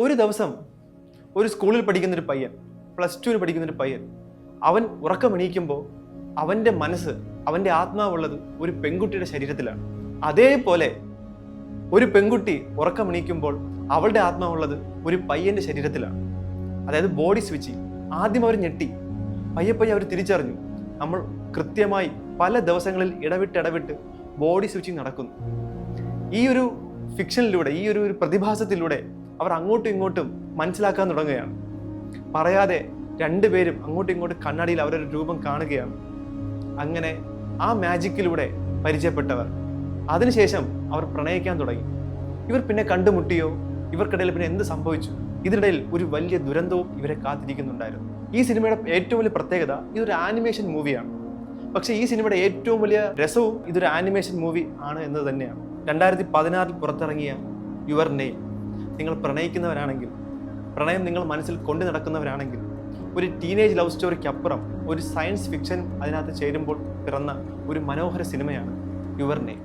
ഒരു ദിവസം ഒരു സ്കൂളിൽ പഠിക്കുന്നൊരു പയ്യൻ, +2 പഠിക്കുന്നൊരു പയ്യൻ, അവൻ ഉറക്കമെണീക്കുമ്പോൾ അവൻ്റെ മനസ്സ്, അവൻ്റെ ആത്മാവുള്ളത് ഒരു പെൺകുട്ടിയുടെ ശരീരത്തിലാണ്. അതേപോലെ ഒരു പെൺകുട്ടി ഉറക്കമെണീക്കുമ്പോൾ അവളുടെ ആത്മാവുള്ളത് ഒരു പയ്യൻ്റെ ശരീരത്തിലാണ്. അതായത് ബോഡി സ്വിച്ചിങ്. ആദ്യം അവർ ഞെട്ടി, പയ്യെ അവർ തിരിച്ചറിഞ്ഞു, നമ്മൾ കൃത്യമായി പല ദിവസങ്ങളിൽ ഇടവിട്ട് ബോഡി സ്വിച്ചിങ് നടക്കുന്നു. ഈ ഒരു ഫിക്ഷനിലൂടെ, ഈ ഒരു പ്രതിഭാസത്തിലൂടെ അവർ അങ്ങോട്ടും ഇങ്ങോട്ടും മനസ്സിലാക്കാൻ തുടങ്ങുകയാണ്. പറയാതെ രണ്ടുപേരും അങ്ങോട്ടും ഇങ്ങോട്ടും കണ്ണാടിയിൽ അവരൊരു രൂപം കാണുകയാണ്. അങ്ങനെ ആ മാജിക്കിലൂടെ പരിചയപ്പെട്ടവർ അതിനുശേഷം അവർ പ്രണയിക്കാൻ തുടങ്ങി. ഇവർ പിന്നെ കണ്ടുമുട്ടിയോ? ഇവർക്കിടയിൽ പിന്നെ എന്ത് സംഭവിച്ചു? ഇതിനിടയിൽ ഒരു വലിയ ദുരന്തവും ഇവരെ കാത്തിരിക്കുന്നുണ്ടായിരുന്നു. ഈ സിനിമയുടെ ഏറ്റവും വലിയ പ്രത്യേകത, ഇതൊരു ആനിമേഷൻ മൂവിയാണ്. പക്ഷേ ഈ സിനിമയുടെ ഏറ്റവും വലിയ രസവും ഇതൊരു ആനിമേഷൻ മൂവി ആണ് എന്നത് തന്നെയാണ്. 2016 പുറത്തിറങ്ങിയ യുവർ നെയിം. നിങ്ങൾ പ്രണയിക്കുന്നവരാണെങ്കിൽ, പ്രണയം നിങ്ങൾ മനസ്സിൽ കൊണ്ടു നടക്കുന്നവരാണെങ്കിൽ, ഒരു ടീനേജ് ലവ് സ്റ്റോറിക്കപ്പുറം ഒരു സയൻസ് ഫിക്ഷൻ അതിനകത്ത് ചേരുമ്പോൾ പിറന്ന ഒരു മനോഹര സിനിമയാണ് യുവർ നെയിം.